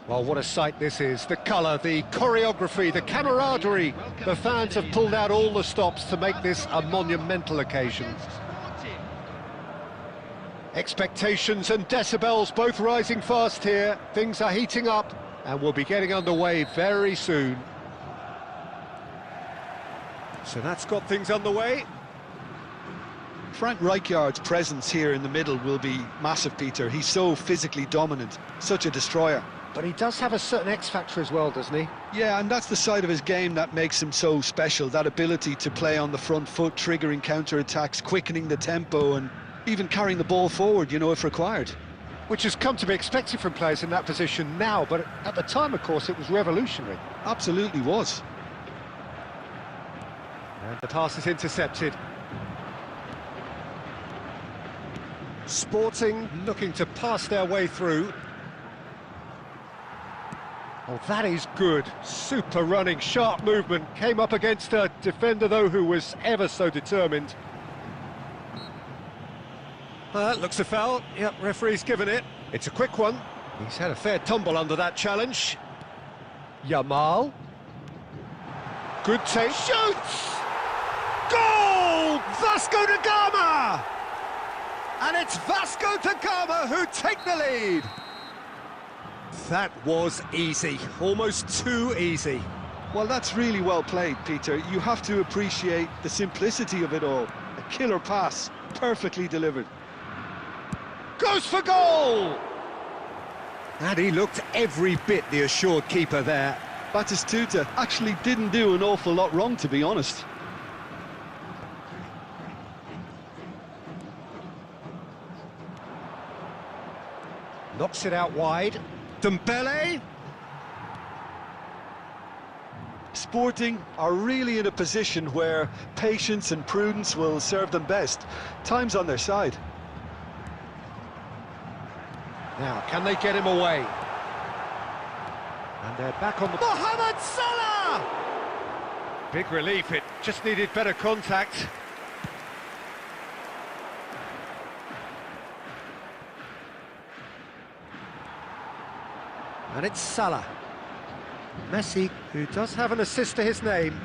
Well, what a sight this is. The colour, the choreography, the camaraderie. The fans have pulled out all the stops to make this a monumental occasion. Expectations and decibels both rising fast here. Things are heating up and we'll be getting underway very soon. So that's got things underway. Frank Rijkaard's presence here in the middle will be massive, Peter. He's so physically dominant, such a destroyer. But he does have a certain X-factor as well, doesn't he? Yeah, and that's the side of his game that makes him so special, that ability to play on the front foot, triggering counter-attacks, quickening the tempo, and even carrying the ball forward, you know, if required. Which has come to be expected from players in that position now, but at the time, of course, it was revolutionary. Absolutely was. And the pass is intercepted. Sporting looking to pass their way through. Oh, that is good. Super running, sharp movement. Came up against a defender, though, who was ever so determined. Looks a foul. Yep, referee's given it. It's a quick one. He's had a fair tumble under that challenge. Yamal. Good take. Shoots! Goal! Vasco da Gama! And it's Vasco da Gama who take the lead. That was easy, almost too easy. Well, that's really well played, Peter. You have to appreciate the simplicity of it all. A killer pass, perfectly delivered. Goes for goal! And he looked every bit the assured keeper there. Batistuta actually didn't do an awful lot wrong, to be honest. Knocks it out wide. Dembele. Sporting are really in a position where patience and prudence will serve them best. Time's on their side. Now, can they get him away? And they're back on the... Mohamed Salah! Big relief, it just needed better contact. And it's Salah. Messi, who does have an assist to his name.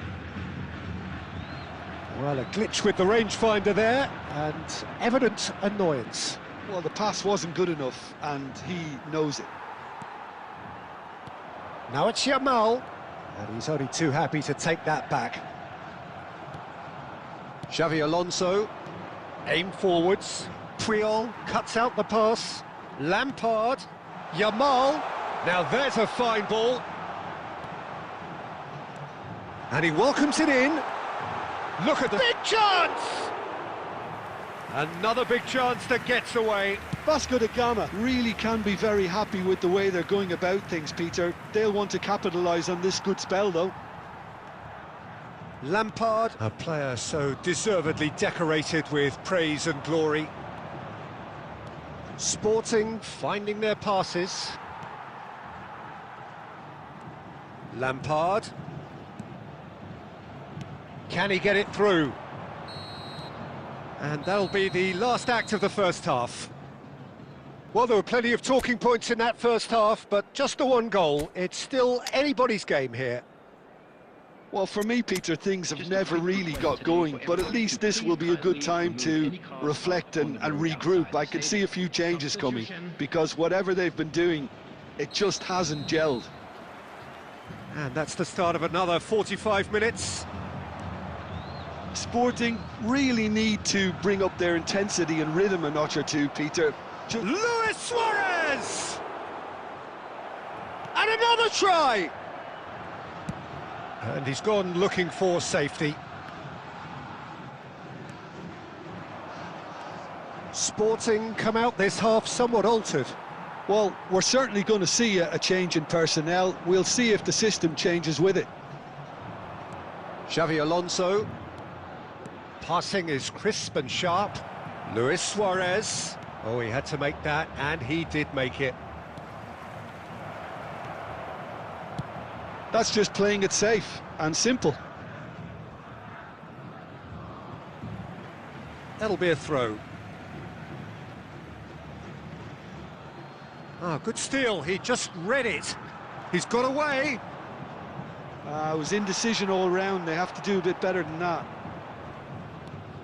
Well, a glitch with the rangefinder there, and evident annoyance. Well, the pass wasn't good enough, and he knows it. Now it's Yamal, and he's only too happy to take that back. Xavi Alonso, aim forwards. Puyol cuts out the pass. Lampard, Yamal. Now there's a fine ball. And he welcomes it in. Look at the big chance! Another big chance that gets away. Vasco da Gama really can be very happy with the way they're going about things, Peter. They'll want to capitalise on this good spell, though. Lampard, a player so deservedly decorated with praise and glory. Sporting finding their passes. Lampard. Can he get it through? And that'll be the last act of the first half. Well, there were plenty of talking points in that first half, but just the one goal. It's still anybody's game here. Well, for me, Peter, things have never really got going, but at least this will be a good time to reflect and regroup. I can see a few changes coming, because whatever they've been doing, it just hasn't gelled. And that's the start of another 45 minutes. Sporting really need to bring up their intensity and rhythm a notch or two, Peter. Luis Suarez! And another try! And he's gone looking for safety. Sporting come out this half somewhat altered. Well, we're certainly going to see a change in personnel. We'll see if the system changes with it. Xavi Alonso. Passing is crisp and sharp. Luis Suarez. Oh, he had to make that, and he did make it. That's just playing it safe and simple. That'll be a throw. Ah, good steal, he just read it. He's got away. It was indecision all round. They have to do a bit better than that.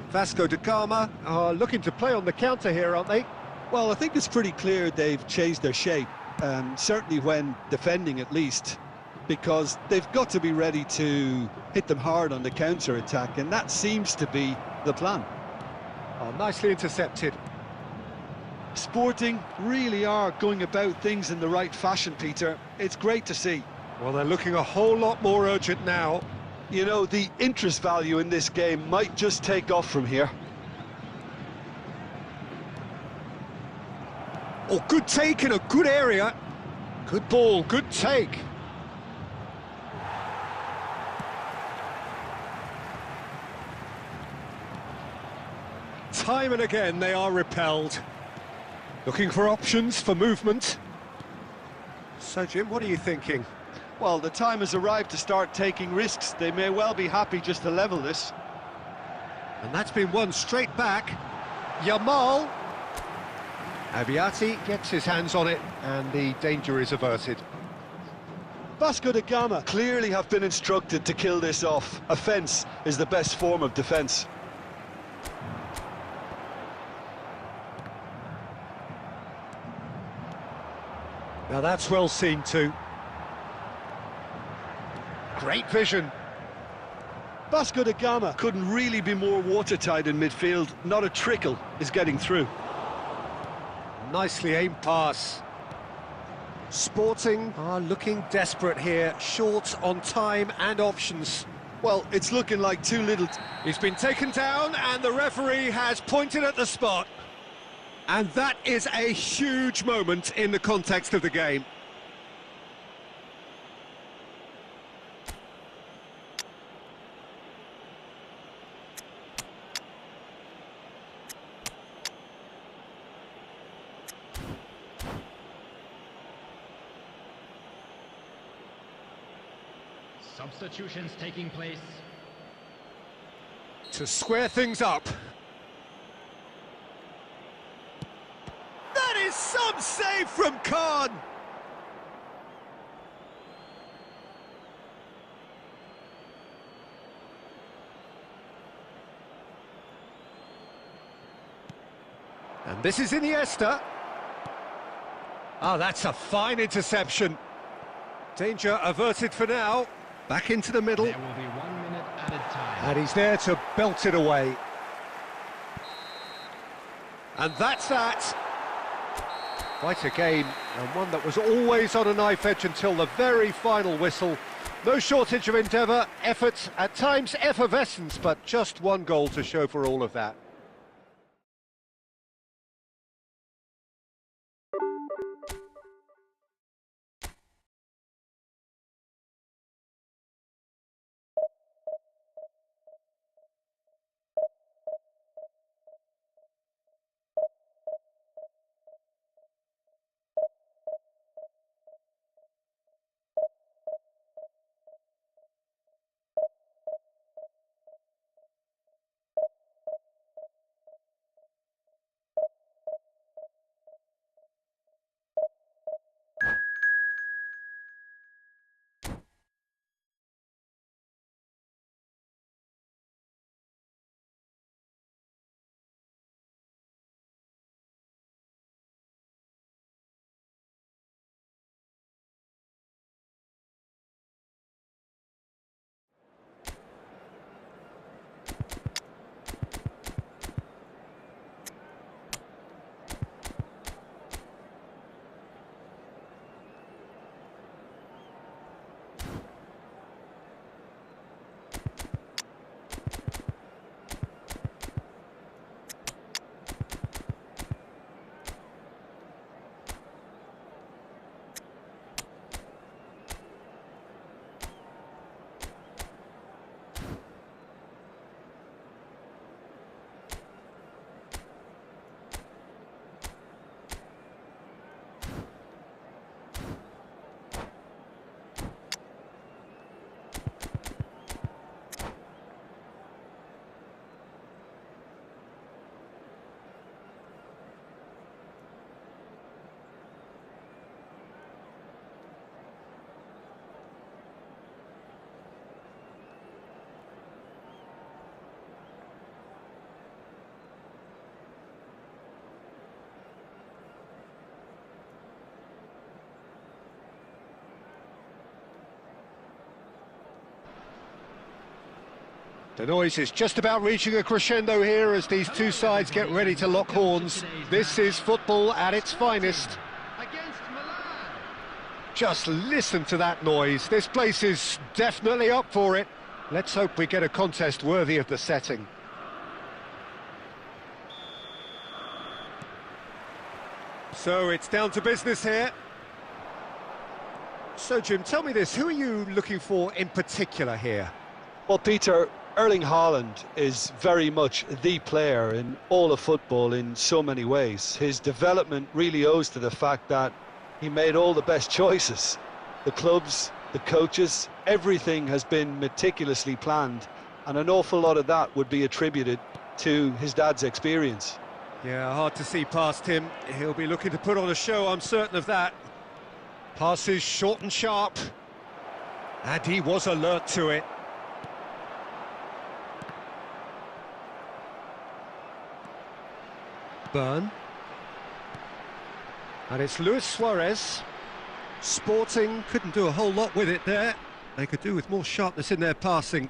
Vasco da Gama are looking to play on the counter here, aren't they? Well, I think it's pretty clear they've changed their shape, certainly when defending at least, because they've got to be ready to hit them hard on the counter-attack, and that seems to be the plan. Oh, nicely intercepted. Sporting really are going about things in the right fashion, Peter. It's great to see. Well, they're looking a whole lot more urgent now. You know, the interest value in this game might just take off from here. Oh, good take in a good area. Good ball, good take. Time and again they are repelled. Looking for options for movement. So, Jim, what are you thinking? Well, the time has arrived to start taking risks. They may well be happy just to level this. And that's been won straight back. Yamal. Abiati gets his hands on it, and the danger is averted. Vasco da Gama clearly have been instructed to kill this off. Offence is the best form of defence. Now that's well seen too. Great vision. Vasco da Gama couldn't really be more watertight in midfield. Not a trickle is getting through. Nicely aimed pass. Sporting are looking desperate here, short on time and options. Well, it's looking like too little. He's been taken down and the referee has pointed at the spot. And that is a huge moment in the context of the game. Substitutions taking place. To square things up. That is some save from Khan. And this is Iniesta. Oh, that's a fine interception. Danger averted for now. Back into the middle. There will be 1 minute added time. And he's there to belt it away. And that's that. Quite a game, and one that was always on a knife edge until the very final whistle. No shortage of endeavour, effort, at times effervescence, but just one goal to show for all of that. The noise is just about reaching a crescendo here as these two sides get ready to lock horns. This is football at its finest. Against Milan. Just listen to that noise. This place is definitely up for it. Let's hope we get a contest worthy of the setting. So it's down to business here. So Jim, tell me this, who are you looking for in particular here? Well, Peter, Erling Haaland is very much the player in all of football in so many ways. His development really owes to the fact that he made all the best choices. The clubs, the coaches, everything has been meticulously planned, and an awful lot of that would be attributed to his dad's experience. Yeah, hard to see past him. He'll be looking to put on a show, I'm certain of that. Passes short and sharp. And he was alert to it. Burn. And it's Luis Suarez. Sporting couldn't do a whole lot with it there. They could do with more sharpness in their passing.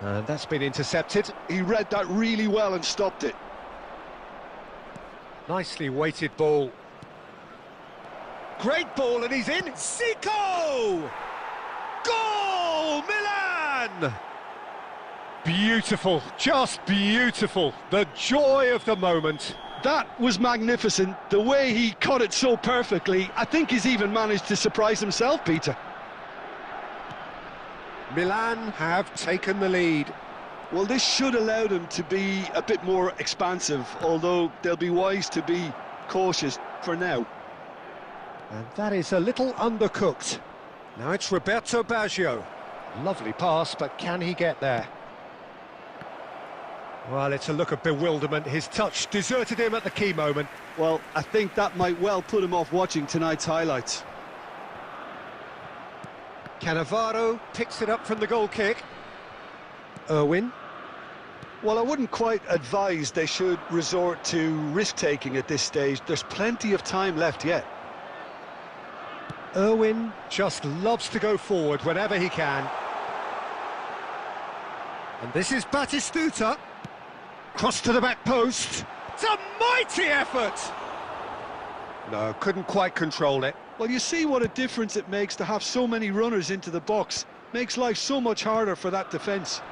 And that's been intercepted. He read that really well and stopped it. Nicely weighted ball. Great ball, and he's in. Zico! Goal! Milan! Beautiful, just beautiful. The joy of the moment. That was magnificent. The way he cut it so perfectly. I think he's even managed to surprise himself, Peter. Milan have taken the lead. Well, this should allow them to be a bit more expansive, although they'll be wise to be cautious for now. And that is a little undercooked. Now it's Roberto Baggio. Lovely pass, but can he get there? Well, it's a look of bewilderment. His touch deserted him at the key moment. Well, I think that might well put him off watching tonight's highlights. Cannavaro picks it up from the goal kick. Irwin. Well, I wouldn't quite advise they should resort to risk-taking at this stage. There's plenty of time left yet. Irwin just loves to go forward whenever he can. And this is Batistuta. Cross to the back post. It's a mighty effort! No, couldn't quite control it. Well, you see what a difference it makes to have so many runners into the box. Makes life so much harder for that defence.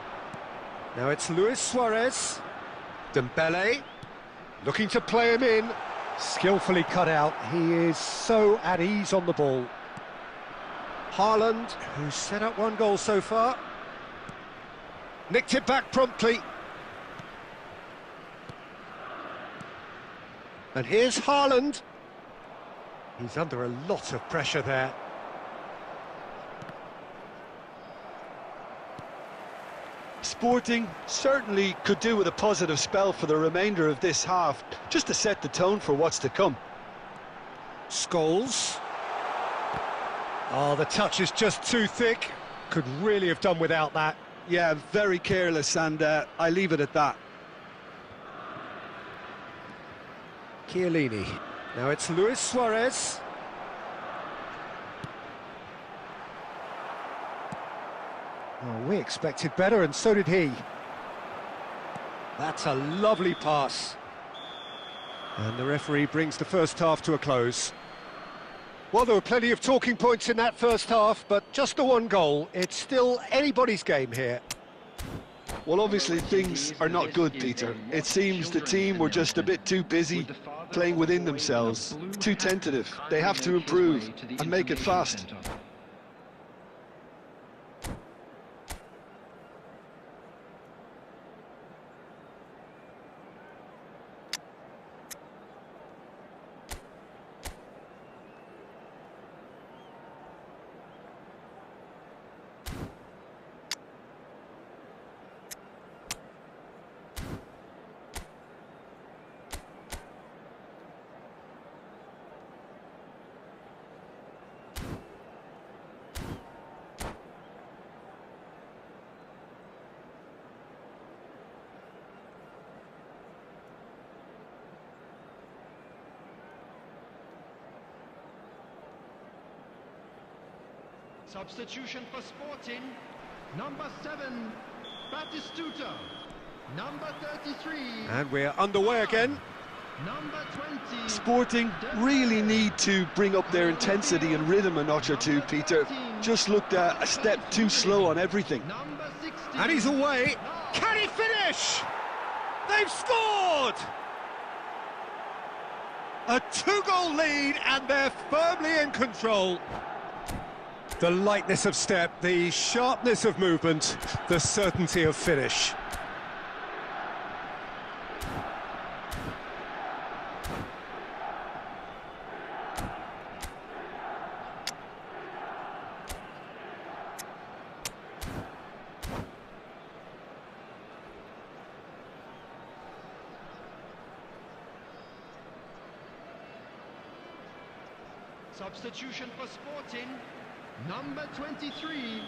Now it's Luis Suarez. Dembele. Looking to play him in. Skillfully cut out. He is so at ease on the ball. Haaland, who's set up one goal so far. Nicked it back promptly. And here's Haaland. He's under a lot of pressure there. Sporting certainly could do with a positive spell for the remainder of this half, just to set the tone for what's to come. Scholes. Oh, the touch is just too thick. Could really have done without that. Yeah, very careless, and I leave it at that. Chiellini. Now it's Luis Suarez. Oh, we expected better, and so did he. That's a lovely pass. And the referee brings the first half to a close. Well, there were plenty of talking points in that first half, but just the one goal. It's still anybody's game here. Well, obviously things are not good, Peter. It seems the team were just a bit too busy playing within themselves, too tentative. They have to improve and make it fast. Substitution for Sporting. Number 7, Batistuta. Number 33. And we're underway again. Number 20. Sporting really need to bring up their intensity and rhythm a notch or two, Peter. Just looked a step too slow on everything. Number 16. And he's away. Can he finish? They've scored! A 2-goal lead, and they're firmly in control. The lightness of step, the sharpness of movement, the certainty of finish. Substitution for Sporting. Number 23.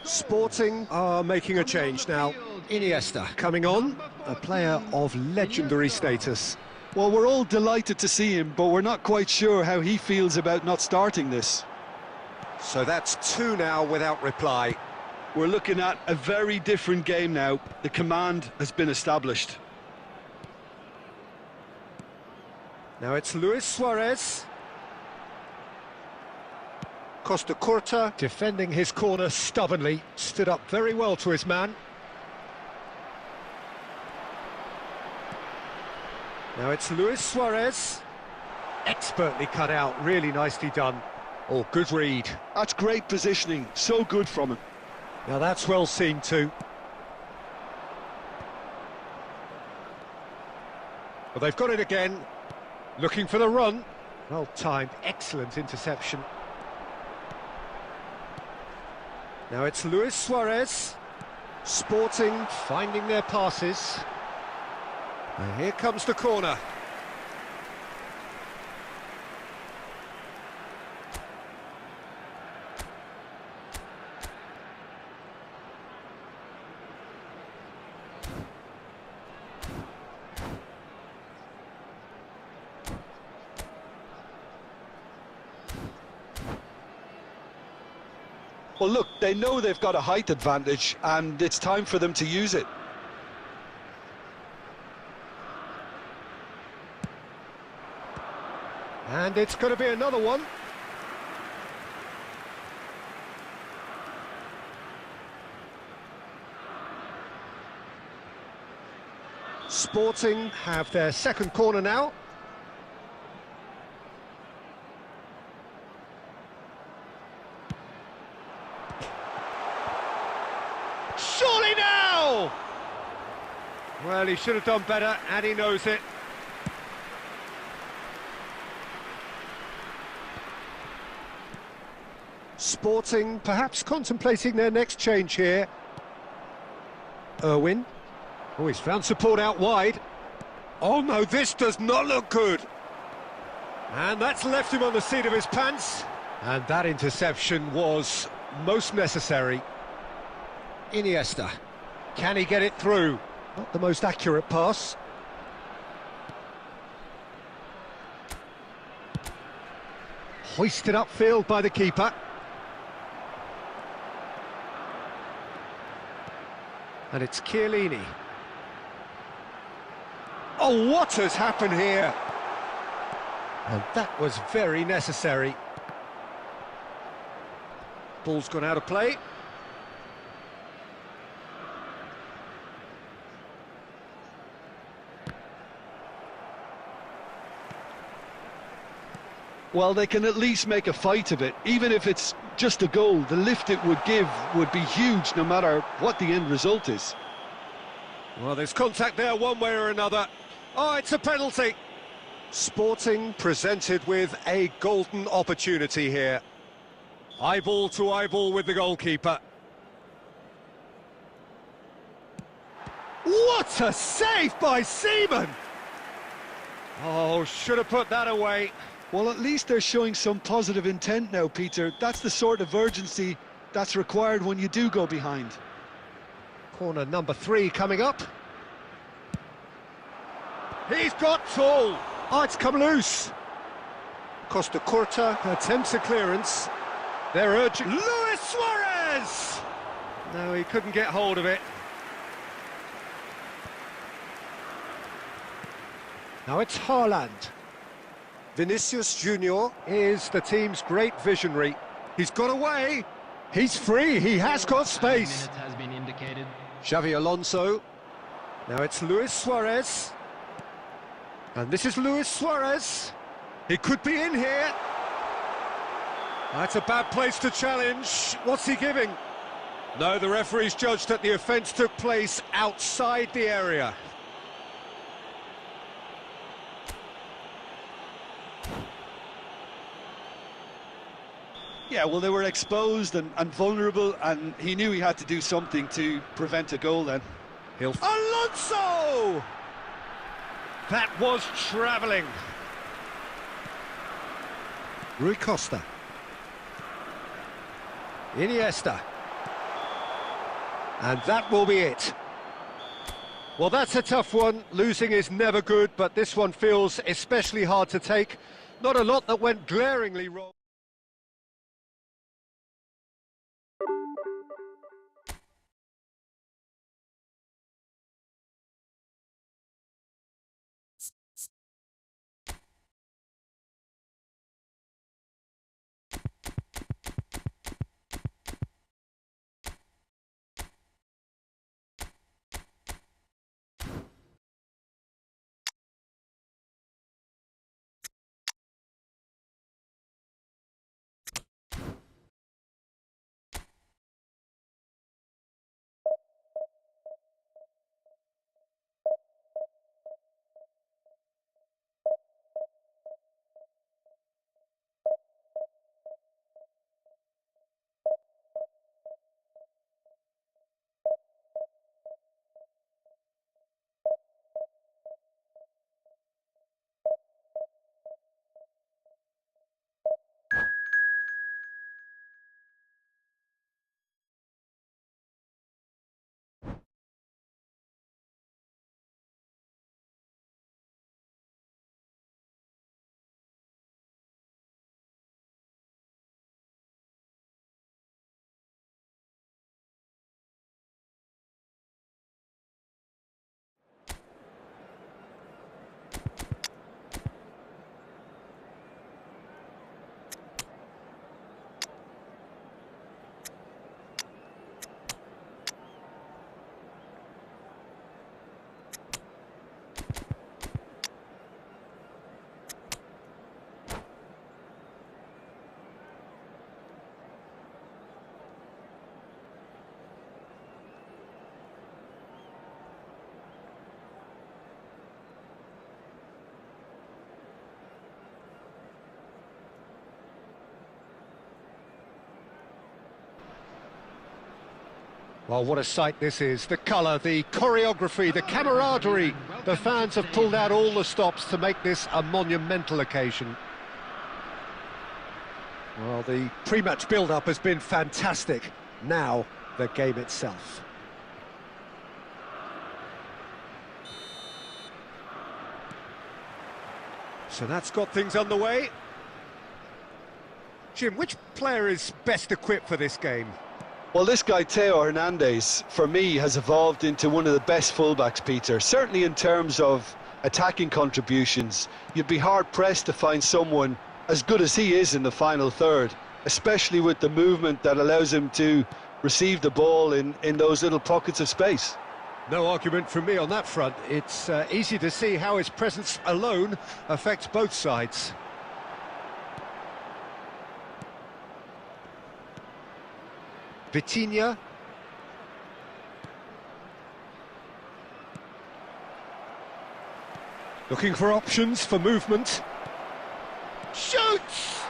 Sporting are making a change now. Iniesta coming on, a player of legendary status. Well, we're all delighted to see him, but we're not quite sure how he feels about not starting this. So that's 2 now without reply. We're looking at a very different game now. The command has been established. Now it's Luis Suarez. Costa Curta defending his corner stubbornly, stood up very well to his man. Now it's Luis Suarez. Expertly cut out, really nicely done. Oh, good read. That's great positioning, so good from him. Now that's well seen too. Well, they've got it again. Looking for the run. Well timed, excellent interception. Now it's Luis Suarez. Sporting finding their passes. And here comes the corner. Well, look, they know they've got a height advantage, and it's time for them to use it. And it's going to be another one. Sporting have their second corner now. Surely now! Well, he should have done better, and he knows it. Sporting perhaps contemplating their next change here. Irwin. Oh, he's found support out wide. Oh no, this does not look good. And that's left him on the seat of his pants. And that interception was most necessary. Iniesta. Can he get it through? Not the most accurate pass. Hoisted upfield by the keeper. And it's Chiellini. Oh, what has happened here? And that was very necessary. Ball's gone out of play. Well, they can at least make a fight of it. Even if it's just a goal, the lift it would give would be huge no matter what the end result is. Well, there's contact there one way or another. Oh, it's a penalty. Sporting presented with a golden opportunity here. Eyeball to eyeball with the goalkeeper. What a save by Seaman! Oh, should have put that away. Well, at least they're showing some positive intent now, Peter. That's the sort of urgency that's required when you do go behind. Corner number 3 coming up. He's got tall. Oh, it's come loose. Costa Curta attempts a clearance. They're urging. Luis Suarez! No, he couldn't get hold of it. Now it's Haaland. Vinicius Junior is the team's great visionary. He's got away. He's free. He has got space. Has been indicated. Xavi Alonso. Now it's Luis Suarez. And this is Luis Suarez. He could be in here. That's a bad place to challenge. What's he giving? No, the referee's judged that the offence took place outside the area. Yeah, well, they were exposed and vulnerable, and he knew he had to do something to prevent a goal then. Alonso! That was travelling. Rui Costa. Iniesta. And that will be it. Well, that's a tough one. Losing is never good, but this one feels especially hard to take. Not a lot that went glaringly wrong. Well, what a sight this is. The colour, the choreography, the camaraderie. The fans have pulled out all the stops to make this a monumental occasion. Well, the pre-match build-up has been fantastic. Now, the game itself. So that's got things underway. Jim, which player is best equipped for this game? Well, this guy, Theo Hernandez, for me, has evolved into one of the best fullbacks, Peter. Certainly in terms of attacking contributions, you'd be hard-pressed to find someone as good as he is in the final third, especially with the movement that allows him to receive the ball in those little pockets of space. No argument from me on that front. It's easy to see how his presence alone affects both sides. Vitinha. Looking for options for movement. Shoots!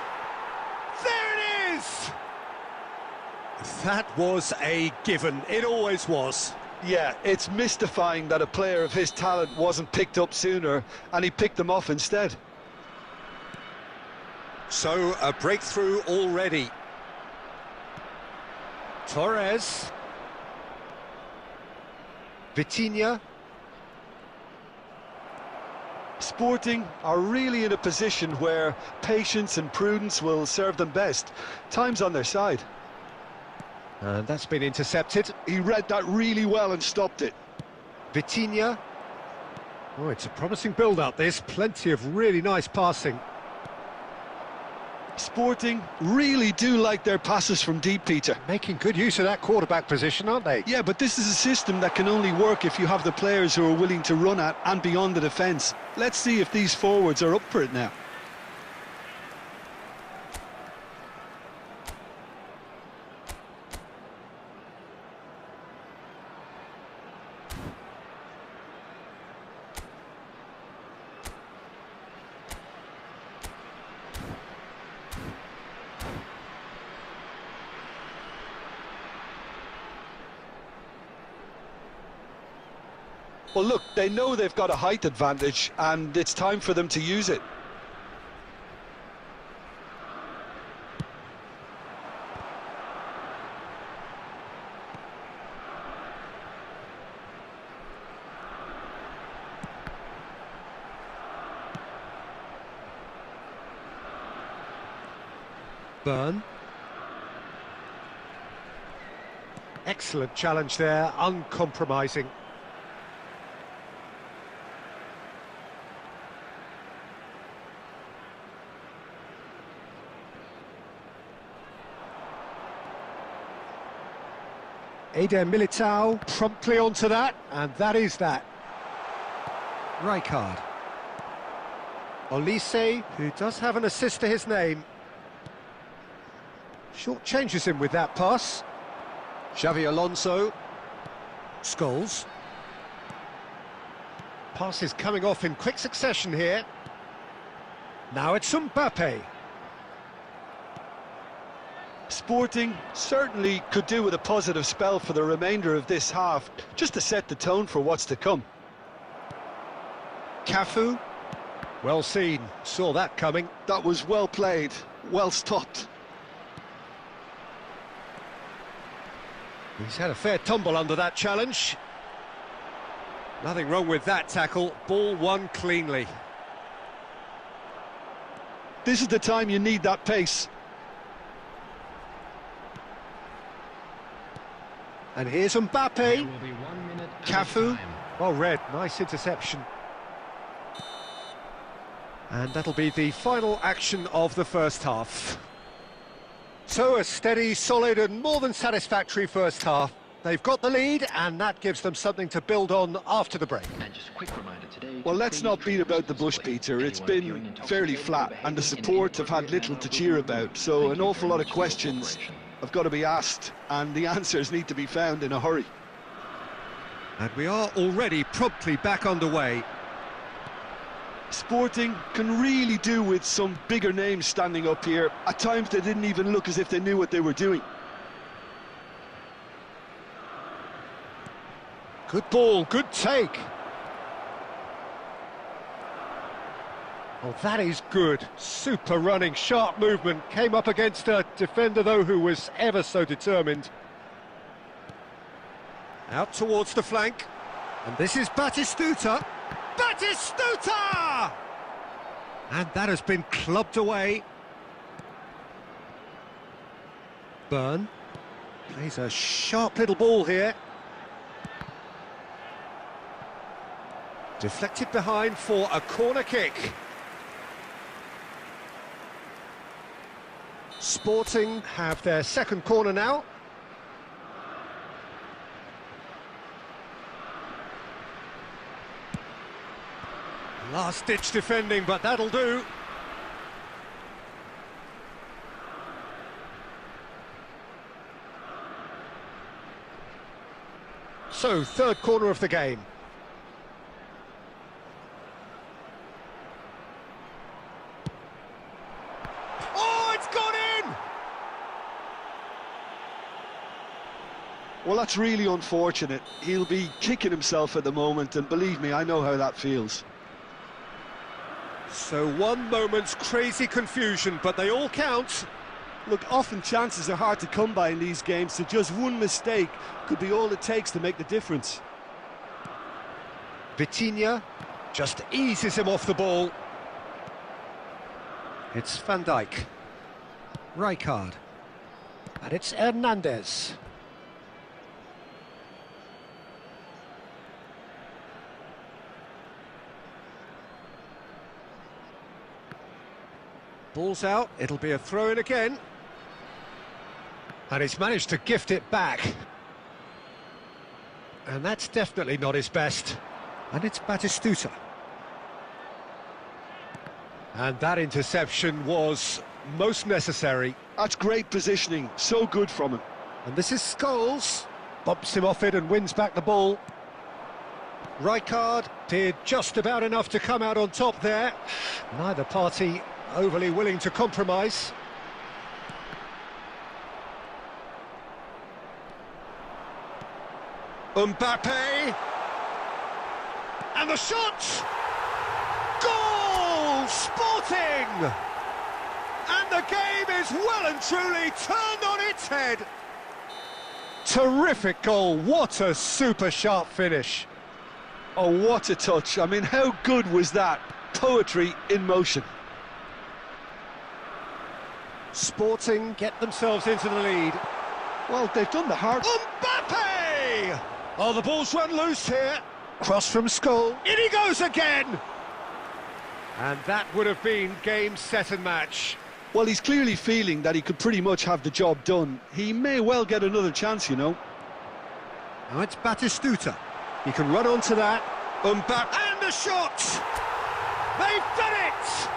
There it is! That was a given. It always was. Yeah, it's mystifying that a player of his talent wasn't picked up sooner, and he picked them off instead. So, a breakthrough already. Torres. Vitinha. Sporting are really in a position where patience and prudence will serve them best. Time's on their side. And that's been intercepted. He read that really well and stopped it. Vitinha. Oh, it's a promising build-up, this. Plenty of really nice passing. Sporting really do like their passes from deep, Peter. Making good use of that quarterback position, aren't they? Yeah, but this is a system that can only work if you have the players who are willing to run at and beyond the defence. Let's see if these forwards are up for it now. Well, look, they know they've got a height advantage, and it's time for them to use it. Burn. Excellent challenge there, uncompromising. Eder Militao promptly onto that, and that is that. Rijkaard. Olise, who does have an assist to his name. Short changes him with that pass. Xavi Alonso. Scholes. Passes coming off in quick succession here. Now it's Mbappe. Sporting certainly could do with a positive spell for the remainder of this half, just to set the tone for what's to come. Cafu. Well seen, saw that coming. That was well played, well stopped. He's had a fair tumble under that challenge. Nothing wrong with that tackle, ball won cleanly. This is the time you need that pace. And here's Mbappe. Cafu. Well read, nice interception. And that'll be the final action of the first half. So a steady, solid and more than satisfactory first half. They've got the lead and that gives them something to build on after the break. And just a quick reminder today. Well, let's not beat about the bush, Peter. It's been fairly flat and the support have had little to cheer about. So an awful lot of questions have got to be asked and the answers need to be found in a hurry. And we are already promptly back underway. Sporting can really do with some bigger names standing up here. At times they didn't even look as if they knew what they were doing. Good ball, good take. Oh, that is good. Super running, sharp movement. Came up against a defender, though, who was ever so determined. Out towards the flank. And this is Batistuta. Batistuta! And that has been clubbed away. Burn. Plays a sharp little ball here. Deflected behind for a corner kick. Sporting have their second corner now. Last-ditch defending, but that'll do. So, third corner of the game. Well, that's really unfortunate. He'll be kicking himself at the moment, and believe me, I know how that feels. So one moment's crazy confusion, but they all count. Look, often chances are hard to come by in these games, so just one mistake could be all it takes to make the difference. Vitinha just eases him off the ball. It's Van Dijk. Rijkaard. And it's Hernandez. Ball's out, it'll be a throw-in again. And he's managed to gift it back. And that's definitely not his best. And it's Batistuta. And that interception was most necessary. That's great positioning, so good from him. And this is Scholes. Bumps him off it and wins back the ball. Rijkaard did just about enough to come out on top there. Neither party overly willing to compromise. Mbappe. And the shot! Goal! Sporting! And the game is well and truly turned on its head. Terrific goal, what a super sharp finish. Oh, what a touch. I mean, how good was that? Poetry in motion. Sporting get themselves into the lead. Well, they've done the hard... Mbappe! Oh, the ball's run loose here. Cross from Scholes. In he goes again! And that would have been game, set and match. Well, he's clearly feeling that he could pretty much have the job done. He may well get another chance, you know. Now it's Batistuta. He can run onto that. Mbappe and the shot! They've done it!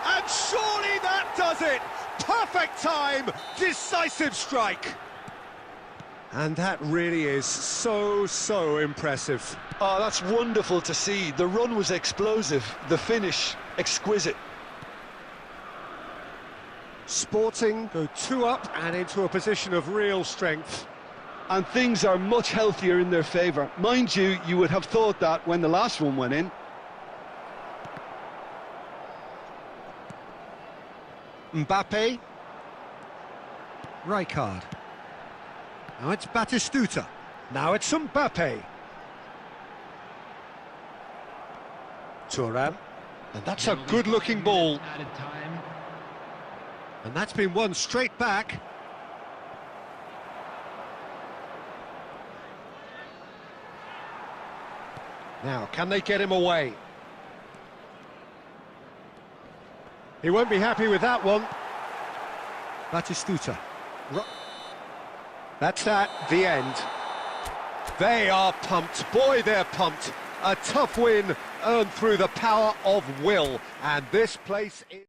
And surely that does it! Perfect time, decisive strike. And that really is so impressive. Oh, that's wonderful to see. The run was explosive, the finish exquisite. Sporting go 2 up and into a position of real strength. And things are much healthier in their favour. Mind you, you would have thought that when the last one went in. Mbappe. Rijkaard. Now it's Batistuta. Now it's Mbappe. Thuram. And that's a good-looking ball. And that's been won straight back. Now, can they get him away? He won't be happy with that one. Batistuta. That's that, the end. They are pumped. Boy, they're pumped. A tough win earned through the power of will. And this place is...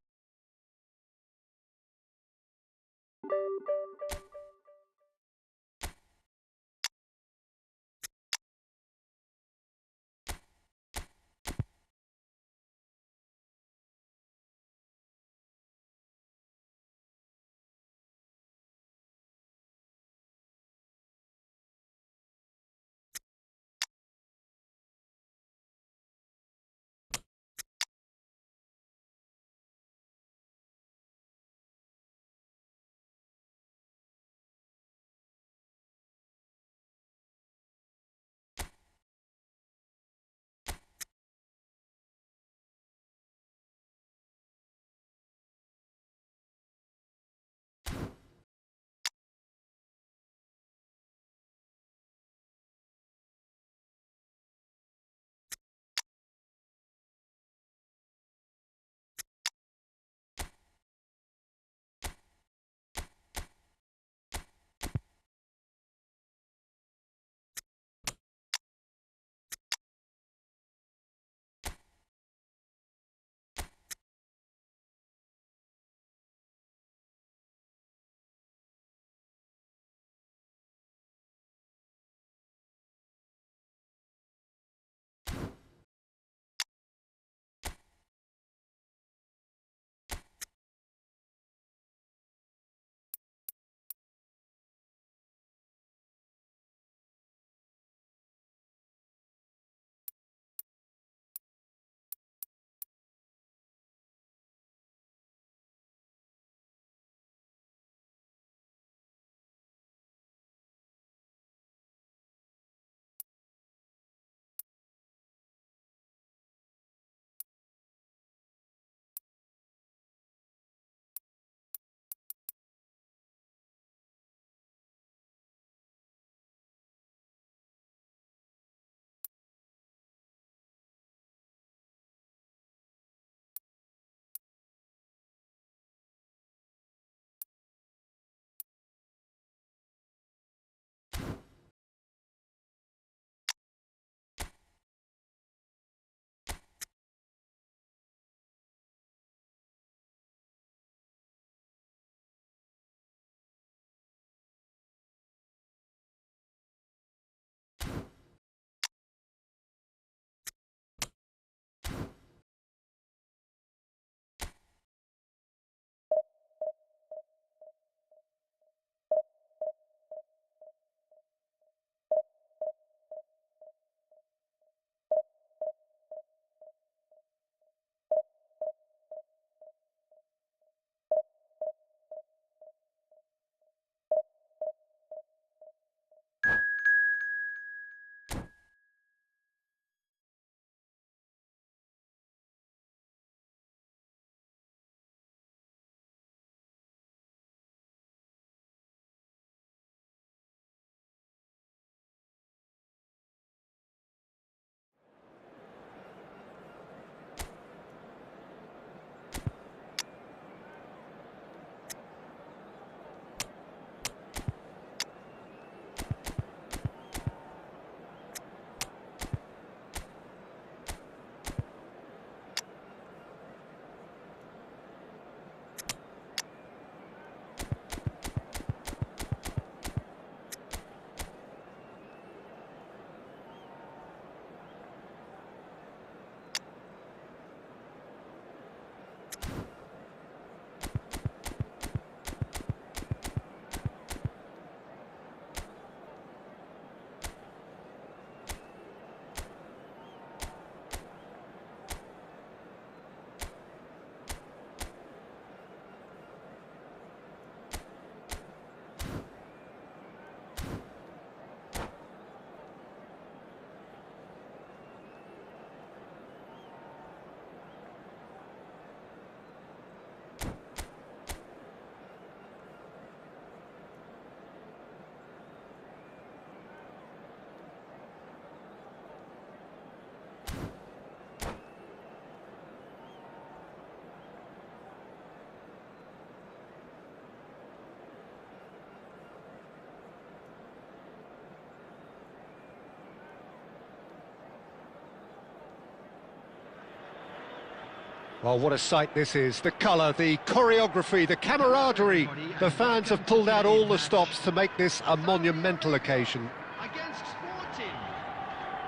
Well, what a sight this is. The colour, the choreography, the camaraderie. The fans have pulled out all the stops to make this a monumental occasion. Against Sporting.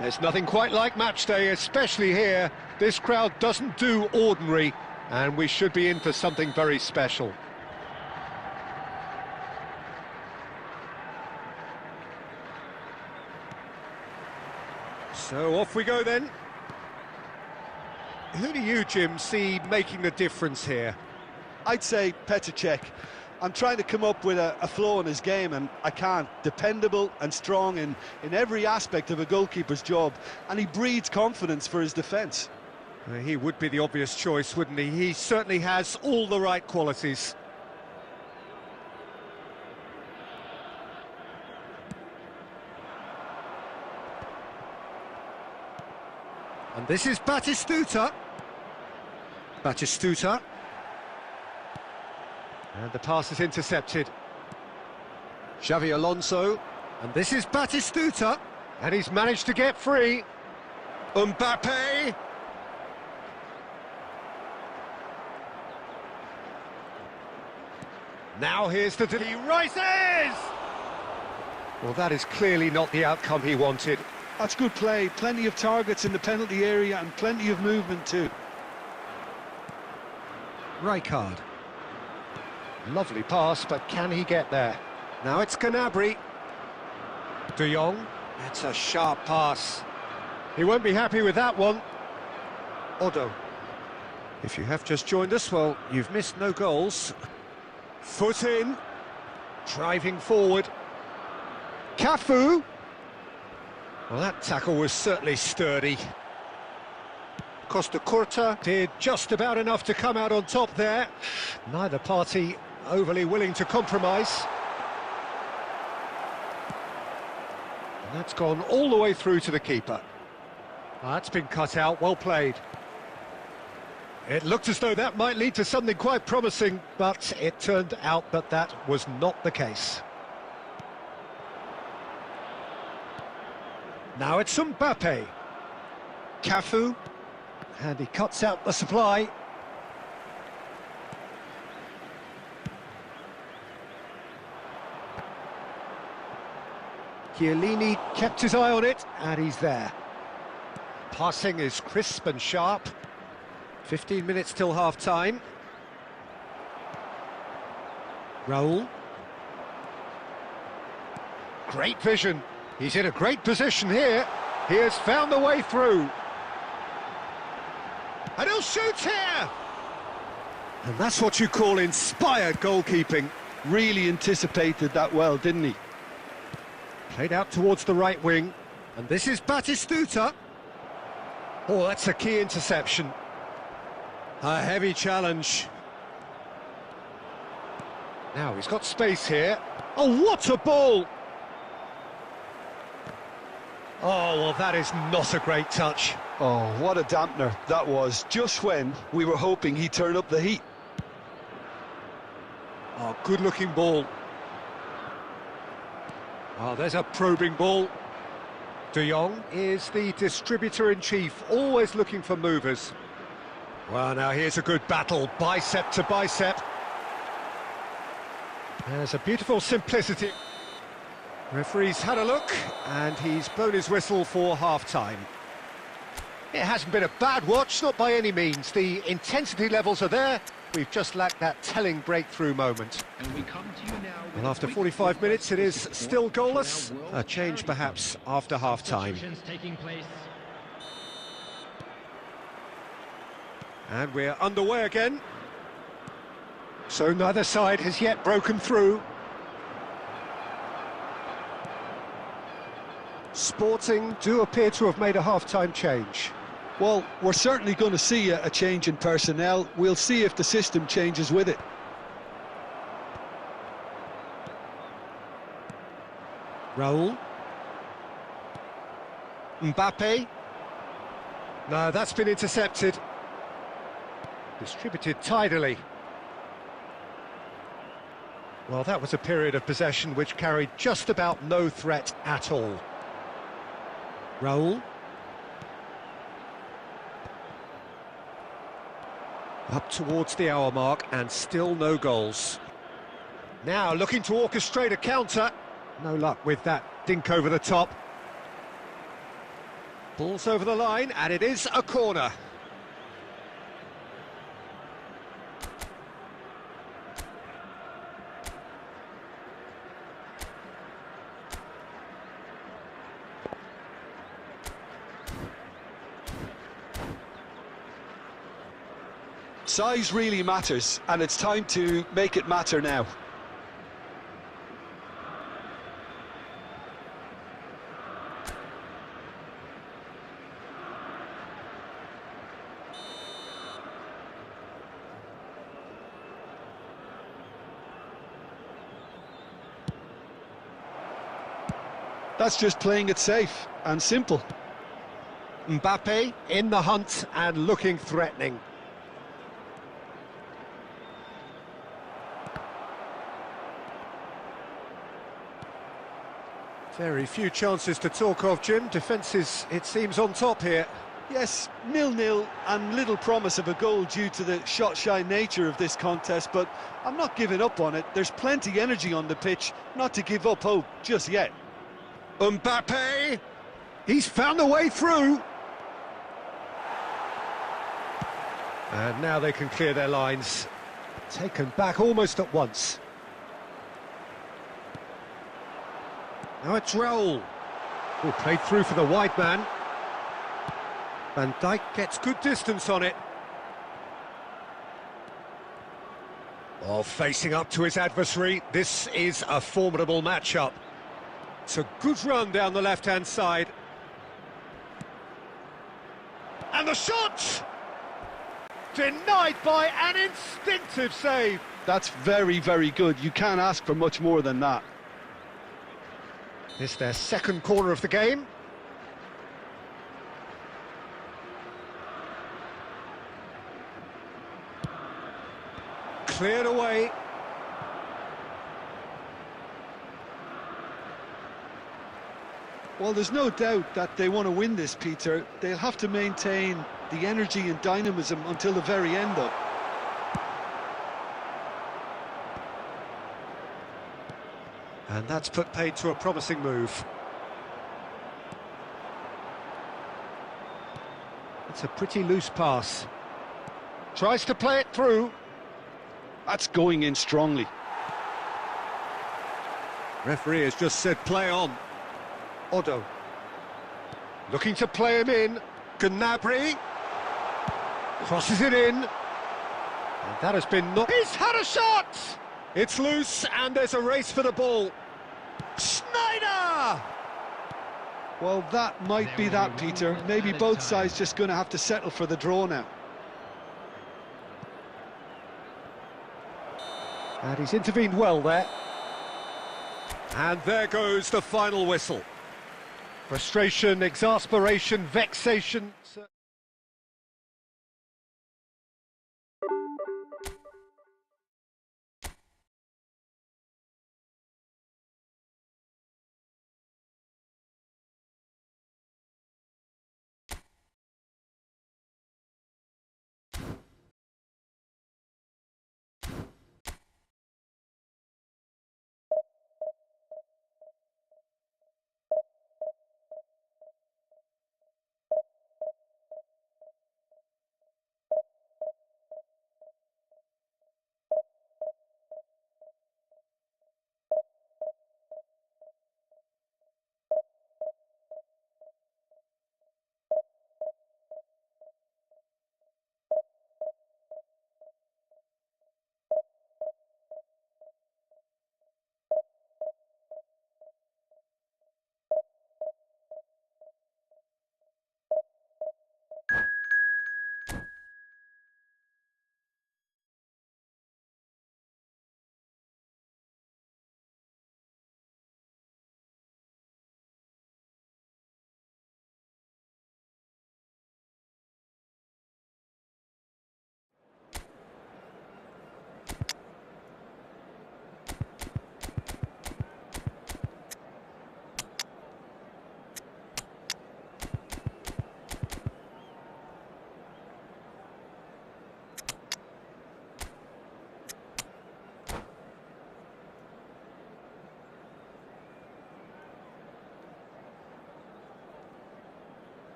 There's nothing quite like match day, especially here. This crowd doesn't do ordinary, and we should be in for something very special. So off we go then. Who do you, Jim, see making the difference here? I'd say Petr Cech. I'm trying to come up with a flow in his game, and I can't. Dependable and strong in every aspect of a goalkeeper's job, and he breeds confidence for his defence. He would be the obvious choice, wouldn't he? He certainly has all the right qualities. And this is Batistuta. Batistuta. And the pass is intercepted. Xavi Alonso. And this is Batistuta. And he's managed to get free. Mbappe. Now here's the... He rises! Well, that is clearly not the outcome he wanted. That's good play. Plenty of targets in the penalty area and plenty of movement too. Rijkaard. Lovely pass, but can he get there? Now it's Gnabry. De Jong. That's a sharp pass. He won't be happy with that one. Odo. If you have just joined us, well, you've missed no goals. Foot in. Driving forward. Cafu. Well, that tackle was certainly sturdy. Costa Curta did just about enough to come out on top there. Neither party overly willing to compromise. And that's gone all the way through to the keeper. That's been cut out, well played. It looked as though that might lead to something quite promising, but it turned out that that was not the case. Now it's Mbappe. Cafu. And he cuts out the supply. Chiellini kept his eye on it, and he's there. Passing is crisp and sharp. 15 minutes till half-time. Raul. Great vision. He's in a great position here. He has found the way through. And he'll shoot here! And that's what you call inspired goalkeeping. Really anticipated that well, didn't he? Played out towards the right wing. And this is Batistuta. Oh, that's a key interception. A heavy challenge. Now he's got space here. Oh, what a ball! Oh, well, that is not a great touch. Oh, what a dampener that was, just when we were hoping he'd turn up the heat. Oh, good-looking ball. Oh, there's a probing ball. De Jong is the distributor-in-chief, always looking for movers. Well, now here's a good battle, bicep to bicep. There's a beautiful simplicity. Referee's had a look, and he's blown his whistle for half-time. It hasn't been a bad watch, not by any means. The intensity levels are there. We've just lacked that telling breakthrough moment. And we come to you now. Well, after 45 minutes, it is still goalless. A change, perhaps, after half-time. Taking place. And we're underway again. So neither side has yet broken through. Sporting do appear to have made a half-time change. Well, we're certainly going to see a change in personnel. We'll see if the system changes with it. Raul. Mbappe. No, that's been intercepted. Distributed tidily. Well, that was a period of possession which carried just about no threat at all. Raul. Up towards the hour mark and still no goals. Now looking to orchestrate a counter. No luck with that dink over the top. Ball's over the line and it is a corner. Size really matters, and it's time to make it matter now. That's just playing it safe and simple. Mbappe in the hunt and looking threatening. Very few chances to talk of, Jim. Defence is, it seems, on top here. Yes, 0-0 and little promise of a goal due to the shot-shy nature of this contest, but I'm not giving up on it. There's plenty energy on the pitch, not to give up hope just yet. Mbappe! He's found a way through! And now they can clear their lines. Taken back almost at once. Now it's Raul. Oh, played through for the wide man. Van Dijk gets good distance on it. Oh, facing up to his adversary. This is a formidable matchup. It's a good run down the left-hand side. And the shot! Denied by an instinctive save. That's very, very good. You can't ask for much more than that. It's their second corner of the game. Cleared away. Well, there's no doubt that they want to win this, Peter. They'll have to maintain the energy and dynamism until the very end, though. And that's put paid to a promising move. It's a pretty loose pass. Tries to play it through. That's going in strongly. Referee has just said play on. Odo. Looking to play him in. Gnabry. Crosses it in. And that has been knocked. He's had a shot! It's loose and there's a race for the ball. Schneider! Well, that might be that, Peter. Maybe both sides just going to have to settle for the draw now. And he's intervened well there. And there goes the final whistle. Frustration, exasperation, vexation.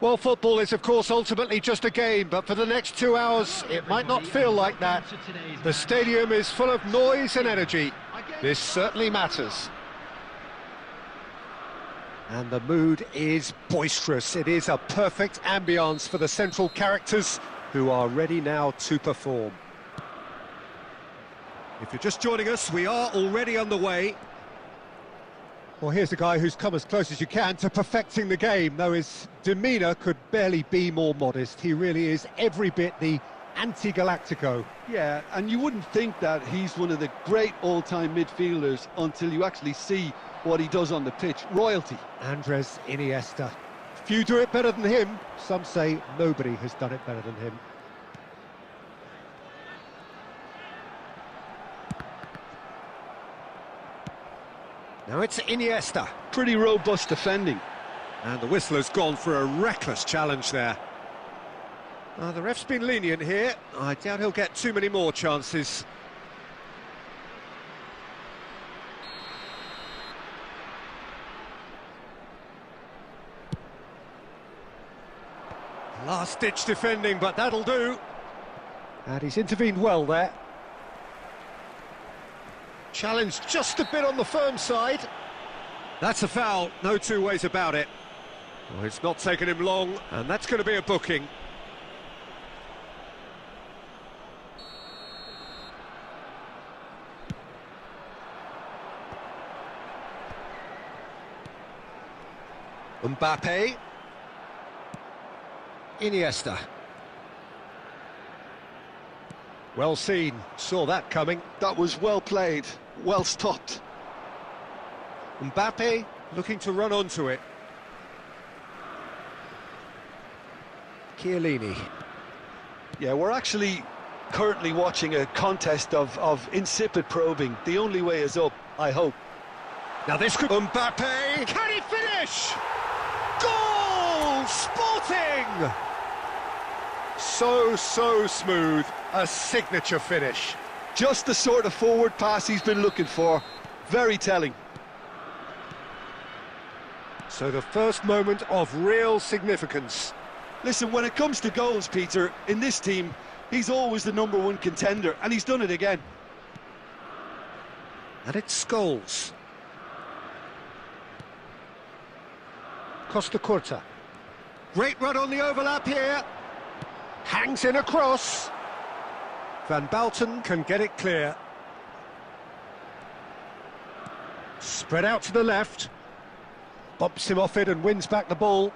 Well, football is, of course, ultimately just a game, but for the next 2 hours, it might not feel like that. The stadium is full of noise and energy. This certainly matters. And the mood is boisterous. It is a perfect ambience for the central characters who are ready now to perform. If you're just joining us, we are already underway. Well, here's a guy who's come as close as you can to perfecting the game, though his demeanour could barely be more modest. He really is every bit the anti-Galactico. Yeah, and you wouldn't think that he's one of the great all-time midfielders until you actually see what he does on the pitch. Royalty. Andres Iniesta. Few do it better than him. Some say nobody has done it better than him. Now it's Iniesta. Pretty robust defending. And the whistle has gone for a reckless challenge there. The ref's been lenient here. I doubt he'll get too many more chances. Last-ditch defending, but that'll do. And he's intervened well there. Challenge just a bit on the firm side. That's a foul, no two ways about it. Well, it's not taken him long, and that's going to be a booking. Mbappe. Iniesta. Well seen, saw that coming. That was well played, well stopped. Mbappe looking to run onto it. Chiellini. Yeah, we're actually currently watching a contest of insipid probing. The only way is up, I hope. Now this could... Mbappe! Can he finish? Goal! Sporting! So smooth. A signature finish. Just the sort of forward pass he's been looking for. Very telling. So the first moment of real significance. Listen, when it comes to goals, Peter, in this team, he's always the #1 contender, and he's done it again. And it's Scholes. Costa Curta. Great run on the overlap here. Hangs in across. Van Balten can get it clear. Spread out to the left. Bumps him off it and wins back the ball.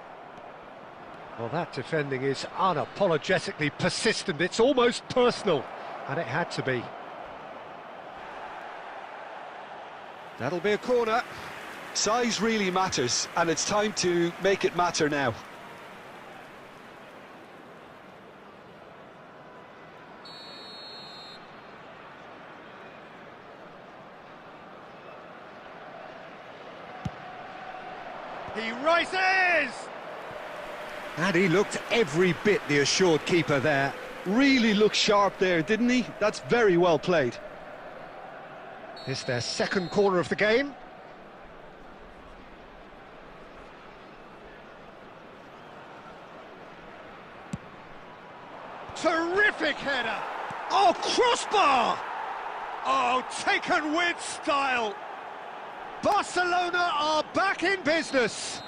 Well, that defending is unapologetically persistent. It's almost personal, and it had to be. That'll be a corner. Size really matters, and it's time to make it matter now. He rises! And he looked every bit the assured keeper there. Really looked sharp there, didn't he? That's very well played. It's their second corner of the game. Terrific header! Oh, crossbar! Oh, taken with style! Barcelona are back in business.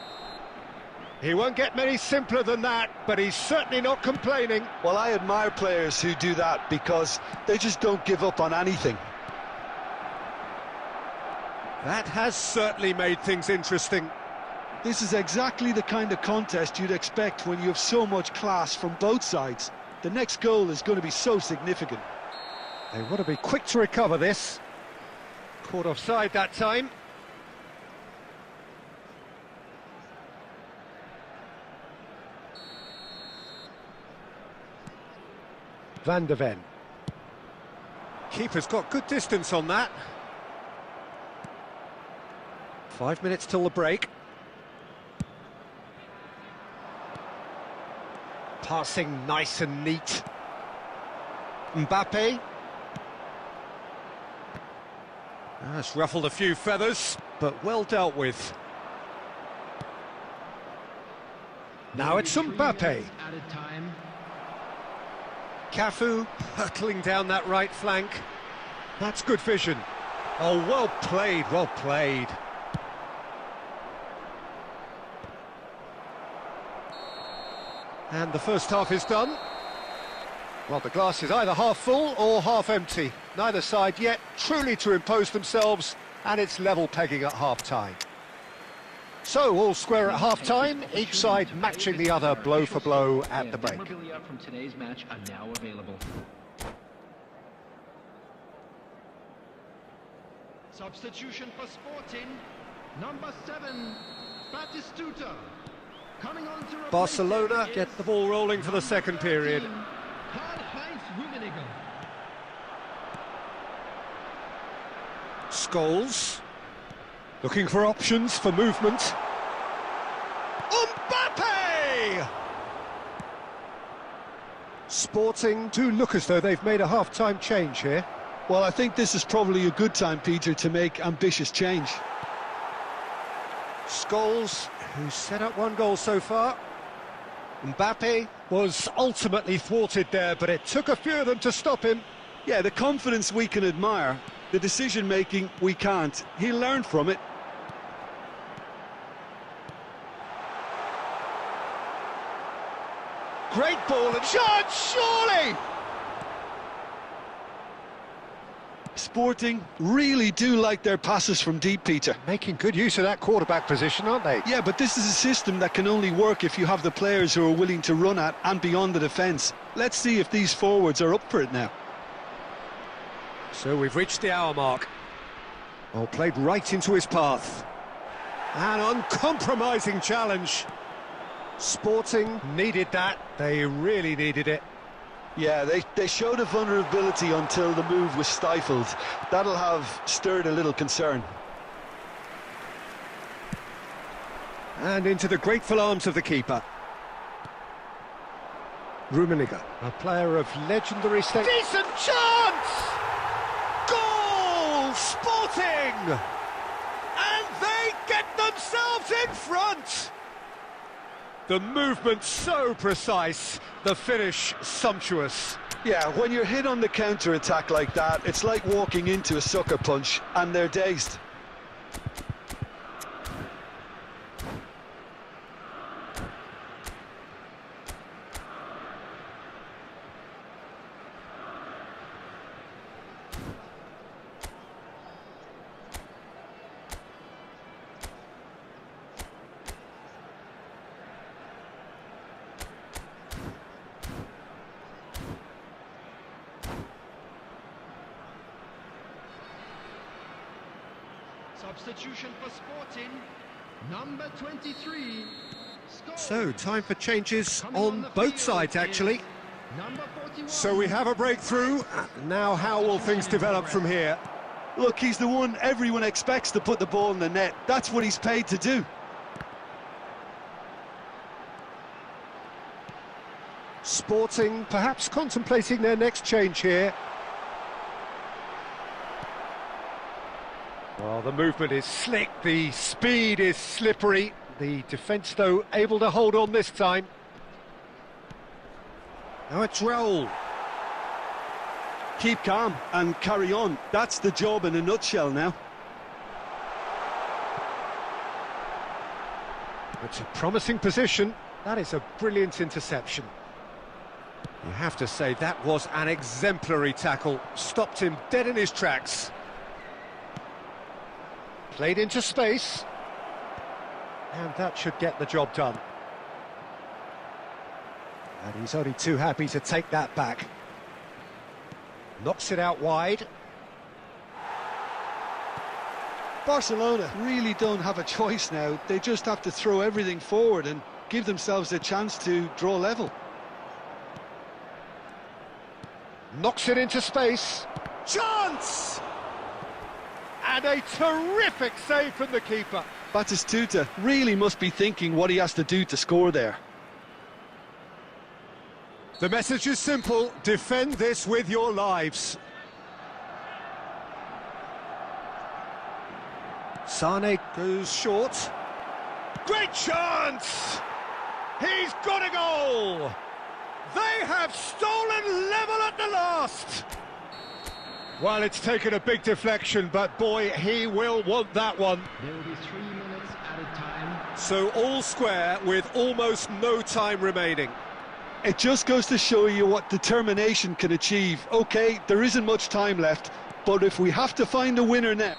He won't get many simpler than that, but he's certainly not complaining. Well, I admire players who do that because they just don't give up on anything. That has certainly made things interesting. This is exactly the kind of contest you'd expect when you have so much class from both sides. The next goal is going to be so significant. They want to be quick to recover this. Caught offside that time. Van de Ven. Keeper's got good distance on that. 5 minutes till the break. Passing nice and neat. Mbappe. That's ruffled a few feathers, but well dealt with. Now it's Mbappe. Added time. Cafu hurtling down that right flank. That's good vision. Oh, well played, well played. And the first half is done. Well, the glass is either half full or half empty. Neither side yet truly to impose themselves, and it's level pegging at half-time. So, all square at half-time, each side matching the other blow for blow at the break. Memorabilia from today's match are now available. Substitution for Sporting, number 7, Batistuta. Coming on to Barcelona get the ball rolling for the second period. Scholes, looking for options for movement. Mbappe! Sporting do look as though they've made a half-time change here. Well, I think this is probably a good time, Peter, to make ambitious change. Scholes, who's set up one goal so far. Mbappe was ultimately thwarted there, but it took a few of them to stop him. Yeah, the confidence we can admire, the decision-making we can't. He'll learn from it. Great ball and shot, surely! Sporting really do like their passes from deep, Peter. Making good use of that quarterback position, aren't they? Yeah, but this is a system that can only work if you have the players who are willing to run at and beyond the defence. Let's see if these forwards are up for it now. So we've reached the hour mark. Oh, played right into his path. An uncompromising challenge. Sporting needed that. They really needed it. Yeah, they showed a vulnerability until the move was stifled. That'll have stirred a little concern. And into the grateful arms of the keeper. Rummenigge, a player of legendary stature. Decent chance! Goal! Sporting! And they get themselves in front! The movement so precise, the finish sumptuous. Yeah, when you're hit on the counter-attack like that, it's like walking into a sucker punch, and they're dazed. Substitution for Sporting, number 23. Scholes. So, time for changes Coming on the both field sides, is actually. Number 41. So we have a breakthrough. Now how will things develop from here? Look, he's the one everyone expects to put the ball in the net. That's what he's paid to do. Sporting perhaps contemplating their next change here. Well, the movement is slick, the speed is slippery. The defence, though, able to hold on this time. Now it's Raul. Keep calm and carry on. That's the job in a nutshell now. It's a promising position. That is a brilliant interception. You have to say that was an exemplary tackle. Stopped him dead in his tracks. Played into space. And that should get the job done. And he's only too happy to take that back. Knocks it out wide. Barcelona really don't have a choice now. They just have to throw everything forward and give themselves a chance to draw level. Knocks it into space. Chance! And a terrific save from the keeper. Batistuta really must be thinking what he has to do to score there. The message is simple: defend this with your lives. Sane goes short. Great chance! He's got a goal! They have stolen level at the last! Well, it's taken a big deflection, but boy, he will want that one. There will be 3 minutes at a time. So all square with almost no time remaining. It just goes to show you what determination can achieve. Okay, there isn't much time left, but if we have to find a winner now...